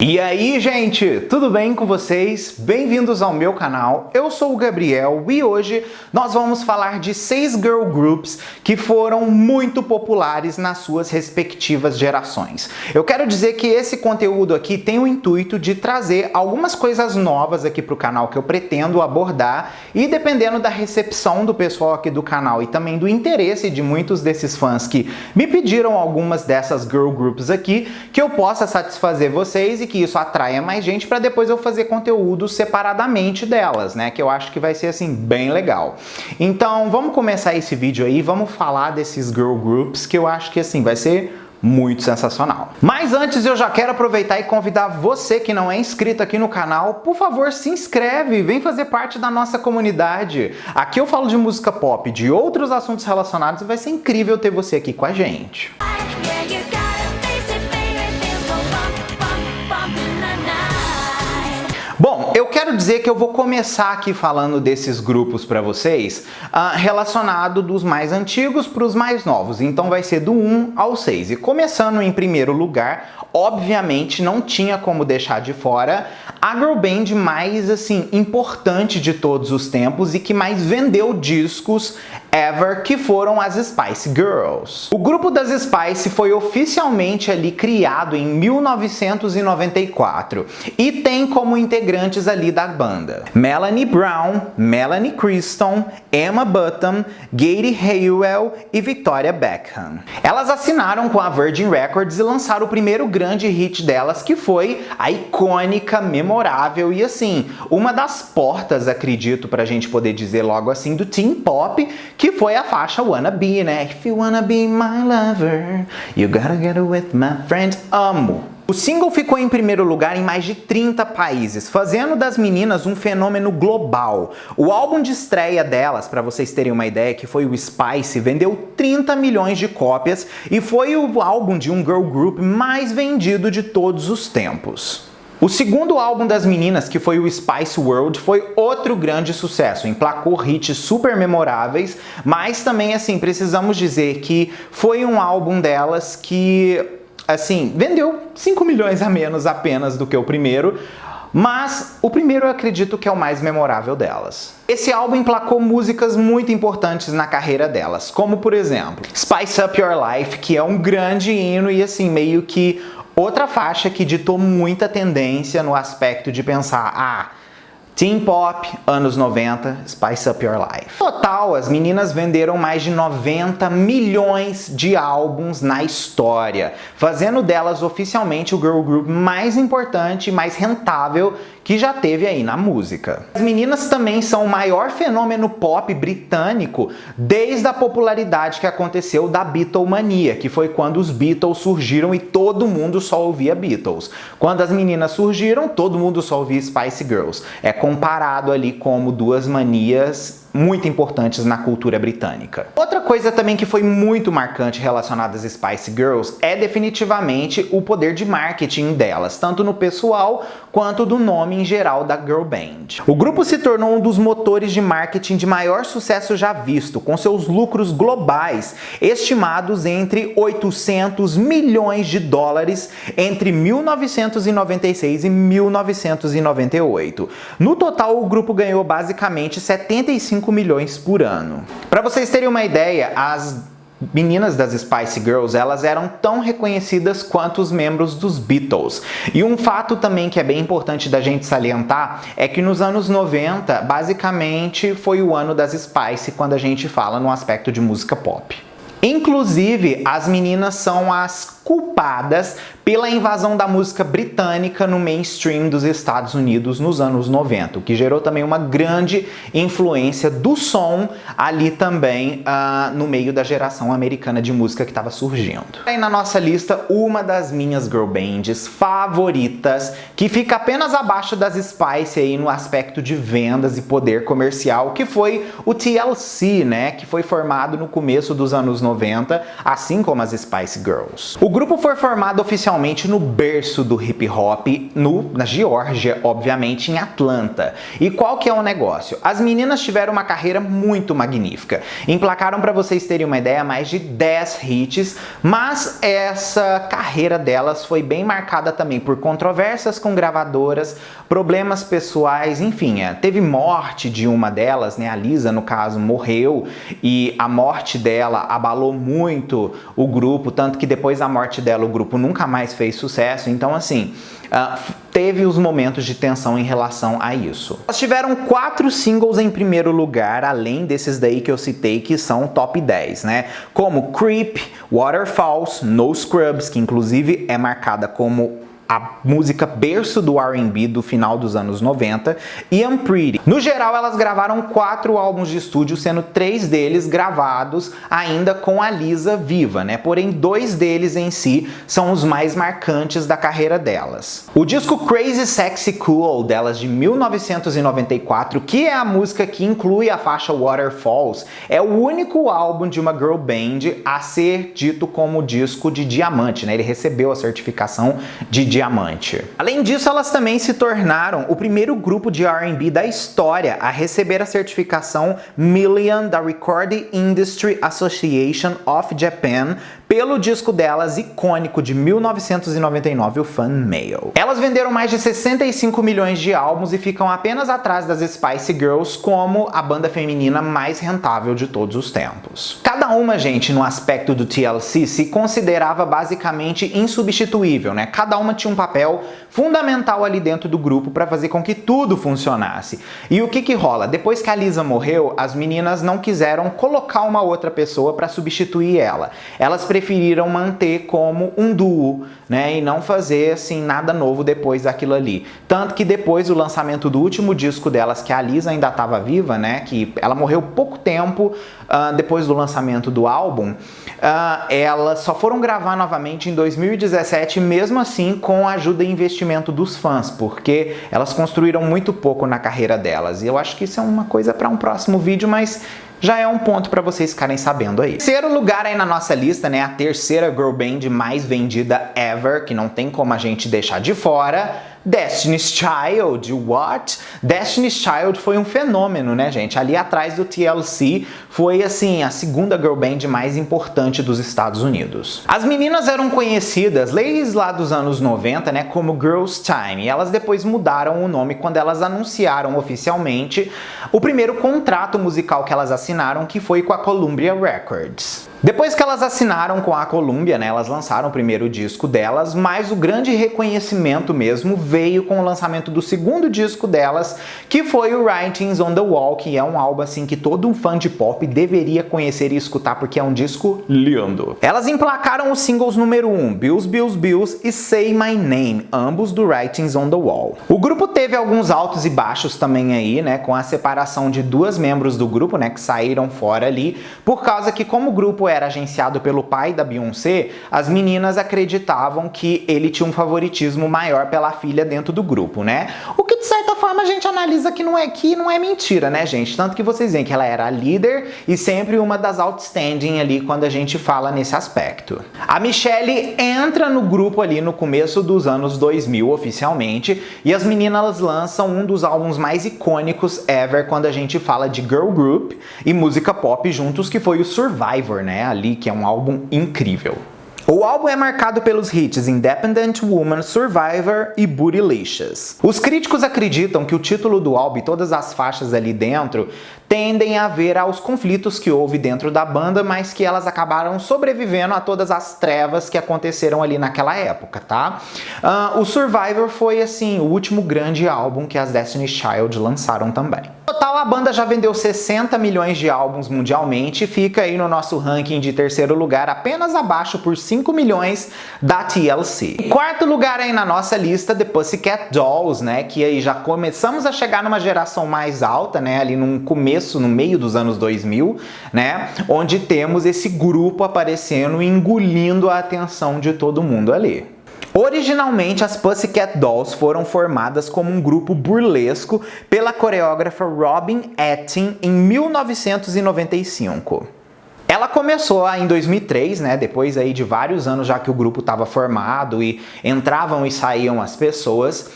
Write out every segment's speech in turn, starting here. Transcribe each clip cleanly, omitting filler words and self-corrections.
E aí, gente, tudo bem com vocês? Bem-vindos ao meu canal. Eu sou o Gabriel e hoje nós vamos falar de 6 girl groups que foram muito populares nas suas respectivas gerações. Eu quero dizer que esse conteúdo aqui tem o intuito de trazer algumas coisas novas aqui para o canal que eu pretendo abordar e dependendo da recepção do pessoal aqui do canal e também do interesse de muitos desses fãs que me pediram algumas dessas girl groups aqui, que eu possa satisfazer vocês e que isso atraia mais gente para depois eu fazer conteúdo separadamente delas, né? Que eu acho que vai ser assim bem legal. Então vamos começar esse vídeo aí, vamos falar desses girl groups que eu acho que assim vai ser muito sensacional. Mas antes eu já quero aproveitar e convidar você que não é inscrito aqui no canal, por favor se inscreve, vem fazer parte da nossa comunidade. Aqui eu falo de música pop, de outros assuntos relacionados e vai ser incrível ter você aqui com a gente. Bom, eu quero dizer que eu vou começar aqui falando desses grupos para vocês, relacionado dos mais antigos para os mais novos. Então vai ser do 1 ao 6. E começando em primeiro lugar, obviamente não tinha como deixar de fora a girl band mais assim importante de todos os tempos e que mais vendeu discos ever, que foram as Spice Girls. O grupo das Spice foi oficialmente ali criado em 1994 e tem como integrantes ali da banda Melanie Brown, Melanie Christon, Emma Bunton, Gary Halliwell e Victoria Beckham. Elas assinaram com a Virgin Records e lançaram o primeiro grande hit delas, que foi a icônica, memorável e assim, uma das portas, acredito, pra gente poder dizer logo assim, do teen pop, que foi a faixa Wanna Be, né? If you wanna be my lover, you gotta get with my friends. Amo! O single ficou em primeiro lugar em mais de 30 países, fazendo das meninas um fenômeno global. O álbum de estreia delas, para vocês terem uma ideia, que foi o Spice, vendeu 30 milhões de cópias e foi o álbum de um girl group mais vendido de todos os tempos. O segundo álbum das meninas, que foi o Spice World, foi outro grande sucesso, emplacou hits super memoráveis, mas também assim, precisamos dizer que foi um álbum delas que, assim, vendeu 5 milhões a menos apenas do que o primeiro, mas o primeiro eu acredito que é o mais memorável delas. Esse álbum emplacou músicas muito importantes na carreira delas, como por exemplo, Spice Up Your Life, que é um grande hino e assim, meio que outra faixa que ditou muita tendência no aspecto de pensar, teen pop, anos 90, Spice Up Your Life. Total, as meninas venderam mais de 90 milhões de álbuns na história, fazendo delas oficialmente o girl group mais importante e mais rentável que já teve aí na música. As meninas também são o maior fenômeno pop britânico desde a popularidade que aconteceu da Beatlemania, que foi quando os Beatles surgiram e todo mundo só ouvia Beatles. Quando as meninas surgiram, todo mundo só ouvia Spice Girls. É comparado ali como duas manias muito importantes na cultura britânica. Outra coisa também que foi muito marcante relacionada às Spice Girls é definitivamente o poder de marketing delas, tanto no pessoal quanto do nome em geral da girl band. O grupo se tornou um dos motores de marketing de maior sucesso já visto, com seus lucros globais estimados entre 800 milhões de dólares entre 1996 e 1998. No total, o grupo ganhou basicamente 75 milhões por ano. Para vocês terem uma ideia, as meninas das Spice Girls, elas eram tão reconhecidas quanto os membros dos Beatles. E um fato também que é bem importante da gente salientar é que nos anos 90, basicamente, foi o ano das Spice quando a gente fala no aspecto de música pop. Inclusive, as meninas são as culpadas pela invasão da música britânica no mainstream dos Estados Unidos nos anos 90, o que gerou também uma grande influência do som ali também no meio da geração americana de música que estava surgindo. Aí na nossa lista, uma das minhas girl bands favoritas, que fica apenas abaixo das Spice aí no aspecto de vendas e poder comercial, que foi o TLC, né, que foi formado no começo dos anos 90, assim como as Spice Girls. O grupo foi formado oficialmente no berço do hip hop, na Geórgia, obviamente, em Atlanta. E qual que é o negócio? As meninas tiveram uma carreira muito magnífica. Emplacaram, para vocês terem uma ideia, mais de 10 hits, mas essa carreira delas foi bem marcada também por controvérsias com gravadoras, problemas pessoais, enfim, teve morte de uma delas, né? A Lisa, no caso, morreu, e a morte dela abalou muito o grupo, tanto que depois da morte dela o grupo nunca mais fez sucesso. Então, assim, teve os momentos de tensão em relação a isso. Elas tiveram 4 singles em primeiro lugar, além desses daí que eu citei, que são top 10, né? Como Creep, Waterfalls, No Scrubs, que inclusive é marcada como a música berço do R&B do final dos anos 90, e I'm Pretty. No geral, elas gravaram 4 álbuns de estúdio, sendo 3 deles gravados ainda com a Lisa viva, né? Porém, 2 deles em si são os mais marcantes da carreira delas. O disco Crazy Sexy Cool delas, de 1994, que é a música que inclui a faixa Waterfalls, é o único álbum de uma girl band a ser dito como disco de diamante, né? Ele recebeu a certificação de diamante. Além disso, elas também se tornaram o primeiro grupo de R&B da história a receber a certificação Million da Recording Industry Association of Japan pelo disco delas icônico de 1999, o Fan Mail. Elas venderam mais de 65 milhões de álbuns e ficam apenas atrás das Spice Girls como a banda feminina mais rentável de todos os tempos. Cada uma, gente, no aspecto do TLC, se considerava basicamente insubstituível, né? Cada uma tinha um papel fundamental ali dentro do grupo para fazer com que tudo funcionasse. E o que rola? Depois que a Lisa morreu, as meninas não quiseram colocar uma outra pessoa para substituir ela. Elas preferiram manter como um duo, né, e não fazer assim nada novo depois daquilo ali. Tanto que depois do lançamento do último disco delas, que a Lisa ainda estava viva, né, que ela morreu pouco tempo depois do lançamento do álbum, elas só foram gravar novamente em 2017, mesmo assim com a ajuda e investimento dos fãs, porque elas construíram muito pouco na carreira delas. E eu acho que isso é uma coisa para um próximo vídeo, mas já é um ponto para vocês ficarem sabendo aí. Terceiro lugar aí na nossa lista, né, a terceira girl band mais vendida ever, que não tem como a gente deixar de fora, Destiny's Child. What? Destiny's Child foi um fenômeno, né, gente? Ali atrás do TLC foi, assim, a segunda girl band mais importante dos Estados Unidos. As meninas eram conhecidas desde lá dos anos 90, né, como Girls Time. E elas depois mudaram o nome quando elas anunciaram oficialmente o primeiro contrato musical que elas assinaram, que foi com a Columbia Records. Depois que elas assinaram com a Columbia, né, elas lançaram o primeiro disco delas, mas o grande reconhecimento mesmo veio com o lançamento do segundo disco delas, que foi o Writings on the Wall, que é um álbum assim que todo um fã de pop deveria conhecer e escutar, porque é um disco lindo. Elas emplacaram os singles número 1, Bills, Bills, Bills e Say My Name, ambos do Writings on the Wall. O grupo teve alguns altos e baixos também aí, né, com a separação de 2 membros do grupo, né, que saíram fora ali, por causa que como o grupo era agenciado pelo pai da Beyoncé, as meninas acreditavam que ele tinha um favoritismo maior pela filha dentro do grupo, né? O que de certa forma a gente analisa que não é mentira, né, gente? Tanto que vocês veem que ela era a líder e sempre uma das outstanding ali quando a gente fala nesse aspecto. A Michelle entra no grupo ali no começo dos anos 2000 oficialmente, e as meninas lançam um dos álbuns mais icônicos ever quando a gente fala de girl group e música pop juntos, que foi o Survivor, né? Ali, que é um álbum incrível. O álbum é marcado pelos hits Independent Woman, Survivor e Bootylicious. Os críticos acreditam que o título do álbum e todas as faixas ali dentro tendem a ver aos conflitos que houve dentro da banda, mas que elas acabaram sobrevivendo a todas as trevas que aconteceram ali naquela época, tá? O Survivor foi, assim, o último grande álbum que as Destiny's Child lançaram também. No total, a banda já vendeu 60 milhões de álbuns mundialmente e fica aí no nosso ranking de terceiro lugar, apenas abaixo por 5 milhões da TLC. Em quarto lugar aí na nossa lista, The Pussycat Dolls, né, que aí já começamos a chegar numa geração mais alta, né, ali no começo, no meio dos anos 2000, né, onde temos esse grupo aparecendo e engolindo a atenção de todo mundo ali. Originalmente, as Pussycat Dolls foram formadas como um grupo burlesco pela coreógrafa Robin Attin em 1995. Ela começou em 2003, né, depois aí de vários anos já que o grupo estava formado e entravam e saíam as pessoas,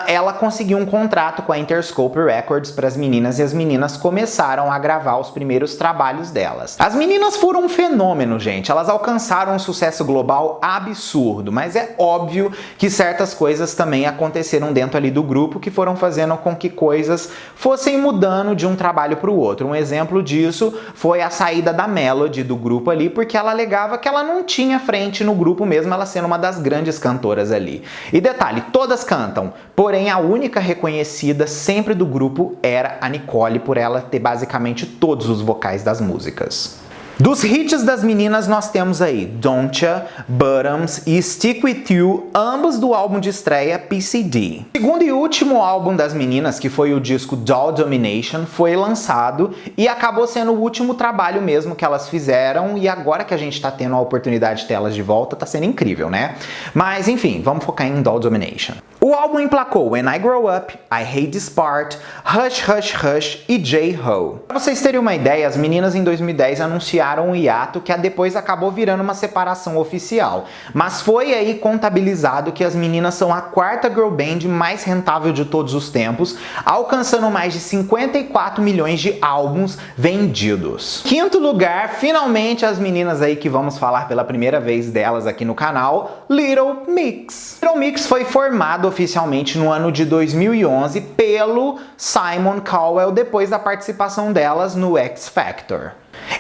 ela conseguiu um contrato com a Interscope Records para as meninas e as meninas começaram a gravar os primeiros trabalhos delas. As meninas foram um fenômeno, gente, elas alcançaram um sucesso global absurdo, mas é óbvio que certas coisas também aconteceram dentro ali do grupo que foram fazendo com que coisas fossem mudando de um trabalho para o outro. Um exemplo disso foi a saída da Melody do grupo ali, porque ela alegava que ela não tinha frente no grupo mesmo, ela sendo uma das grandes cantoras ali. E detalhe, todas cantam, porém a única reconhecida sempre do grupo era a Nicole, por ela ter basicamente todos os vocais das músicas. Dos hits das meninas nós temos aí Don'tcha, Bottoms e Stick With You, ambos do álbum de estreia PCD. O segundo e último álbum das meninas, que foi o disco Doll Domination, foi lançado e acabou sendo o último trabalho mesmo que elas fizeram, e agora que a gente tá tendo a oportunidade de ter elas de volta, tá sendo incrível, né? Mas enfim, vamos focar em Doll Domination. O álbum emplacou When I Grow Up, I Hate This Part, Hush Hush Hush e J-Ho. Pra vocês terem uma ideia, as meninas em 2010 anunciaram um hiato que depois acabou virando uma separação oficial. Mas foi aí contabilizado que as meninas são a quarta girl band mais rentável de todos os tempos, alcançando mais de 54 milhões de álbuns vendidos. Quinto lugar, finalmente as meninas aí que vamos falar pela primeira vez delas aqui no canal, Little Mix. Little Mix foi formado oficialmente no ano de 2011 pelo Simon Cowell depois da participação delas no X Factor.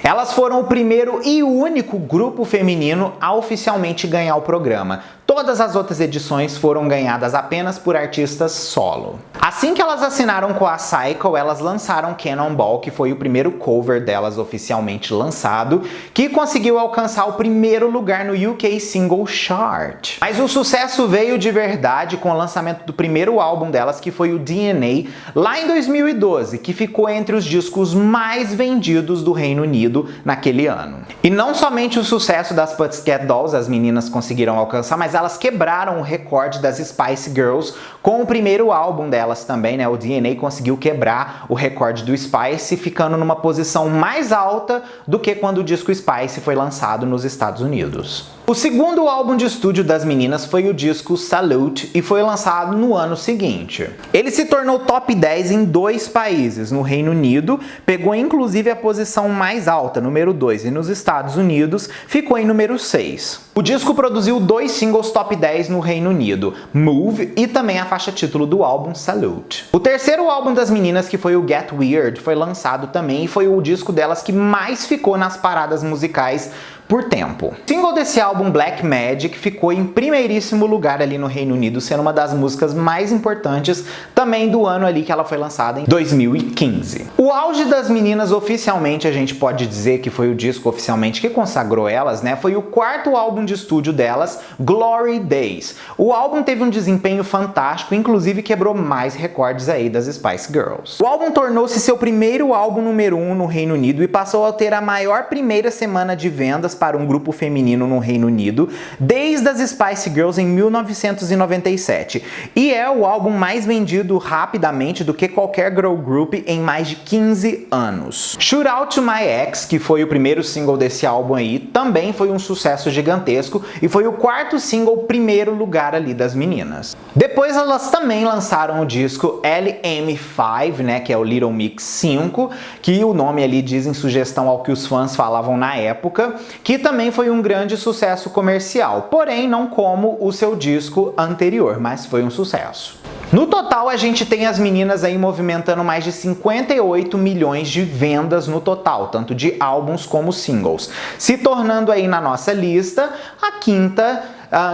Elas foram o primeiro e único grupo feminino a oficialmente ganhar o programa. Todas as outras edições foram ganhadas apenas por artistas solo. Assim que elas assinaram com a Syco, elas lançaram Cannonball, que foi o primeiro cover delas oficialmente lançado, que conseguiu alcançar o primeiro lugar no UK Single Chart. Mas o sucesso veio de verdade com o lançamento do primeiro álbum delas, que foi o DNA, lá em 2012, que ficou entre os discos mais vendidos do Reino Unido naquele ano. E não somente o sucesso das Pussycat Dolls as meninas conseguiram alcançar, mas elas quebraram o recorde das Spice Girls com o primeiro álbum delas também, né? O DNA conseguiu quebrar o recorde do Spice, ficando numa posição mais alta do que quando o disco Spice foi lançado nos Estados Unidos. O segundo álbum de estúdio das meninas foi o disco Salute e foi lançado no ano seguinte. Ele se tornou top 10 em 2 países, no Reino Unido, pegou inclusive a posição mais alta, número 2, e nos Estados Unidos ficou em número 6. O disco produziu 2 singles top 10 no Reino Unido, Move e também a faixa título do álbum Salute. O terceiro álbum das meninas, que foi o Get Weird, foi lançado também e foi o disco delas que mais ficou nas paradas musicais por tempo. O single desse álbum, Black Magic, ficou em primeiríssimo lugar ali no Reino Unido, sendo uma das músicas mais importantes também do ano ali que ela foi lançada em 2015. O auge das meninas oficialmente, a gente pode dizer que foi o disco oficialmente que consagrou elas, né? Foi o quarto álbum de estúdio delas, Glory Days. O álbum teve um desempenho fantástico, inclusive quebrou mais recordes aí das Spice Girls. O álbum tornou-se seu primeiro álbum número 1 no Reino Unido e passou a ter a maior primeira semana de vendas para um grupo feminino no Reino Unido desde as Spice Girls em 1997, e é o álbum mais vendido rapidamente do que qualquer girl group em mais de 15 anos. Shout Out to My Ex, que foi o primeiro single desse álbum aí, também foi um sucesso gigantesco e foi o quarto single primeiro lugar ali das meninas. Depois elas também lançaram o disco LM5, né, que é o Little Mix 5, que o nome ali diz em sugestão ao que os fãs falavam na época, que também foi um grande sucesso comercial, porém não como o seu disco anterior, mas foi um sucesso. No total, a gente tem as meninas aí movimentando mais de 58 milhões de vendas no total, tanto de álbuns como singles, se tornando aí na nossa lista a quinta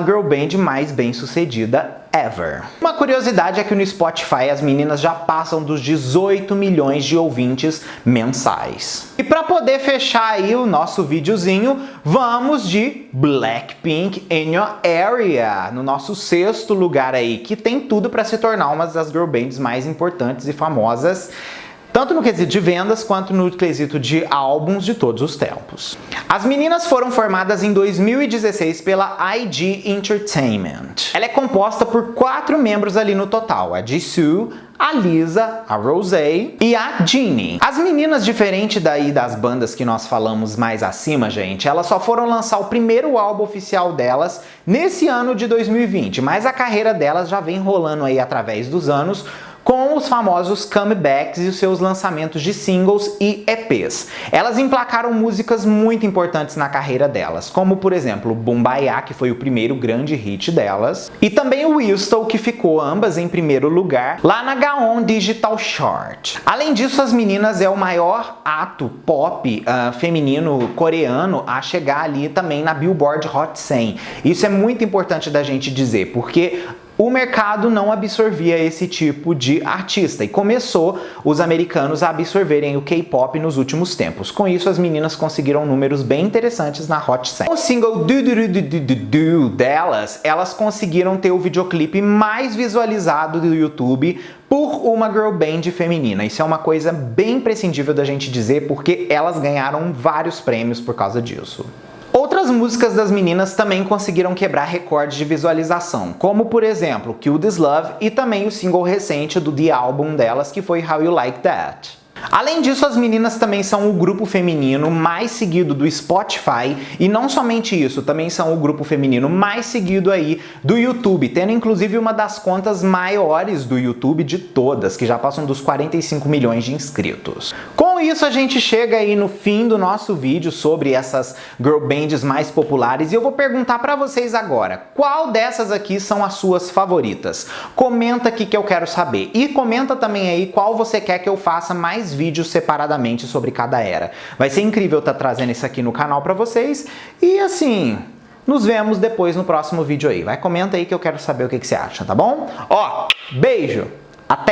girl band mais bem sucedida ever. Uma curiosidade é que no Spotify as meninas já passam dos 18 milhões de ouvintes mensais. E para poder fechar aí o nosso videozinho, vamos de Blackpink in Your Area, no nosso sexto lugar aí, que tem tudo para se tornar uma das girl bands mais importantes e famosas tanto no quesito de vendas quanto no quesito de álbuns de todos os tempos. As meninas foram formadas em 2016 pela IG Entertainment. Ela é composta por 4 membros ali no total, a Jisoo, a Lisa, a Rosé e a Jennie. As meninas, diferente daí das bandas que nós falamos mais acima, gente, elas só foram lançar o primeiro álbum oficial delas nesse ano de 2020, mas a carreira delas já vem rolando aí através dos anos, com os famosos comebacks e os seus lançamentos de singles e EPs. Elas emplacaram músicas muito importantes na carreira delas, como por exemplo Boombayah, que foi o primeiro grande hit delas, e também o Whistle, que ficou ambas em primeiro lugar lá na Gaon Digital Chart. Além disso, as meninas é o maior ato pop feminino coreano a chegar ali também na Billboard Hot 100. Isso é muito importante da gente dizer, porque o mercado não absorvia esse tipo de artista e começou os americanos a absorverem o K-pop nos últimos tempos. Com isso, as meninas conseguiram números bem interessantes na Hot 100. O single Do Do Do Do Do Do delas, elas conseguiram ter o videoclipe mais visualizado do YouTube por uma girl band feminina. Isso é uma coisa bem imprescindível da gente dizer, porque elas ganharam vários prêmios por causa disso. Outras músicas das meninas também conseguiram quebrar recordes de visualização, como por exemplo Kill This Love e também o single recente do The Album delas, que foi How You Like That. Além disso, as meninas também são o grupo feminino mais seguido do Spotify, e não somente isso, também são o grupo feminino mais seguido aí do YouTube, tendo inclusive uma das contas maiores do YouTube de todas, que já passam dos 45 milhões de inscritos. Com isso, a gente chega aí no fim do nosso vídeo sobre essas girl bands mais populares, e eu vou perguntar pra vocês agora, qual dessas aqui são as suas favoritas? Comenta aqui que eu quero saber, e comenta também aí qual você quer que eu faça mais vídeos separadamente sobre cada era. Vai ser incrível estar trazendo isso aqui no canal pra vocês, e assim, nos vemos depois no próximo vídeo aí. Vai, comenta aí que eu quero saber o que você acha, tá bom? Ó, beijo, até!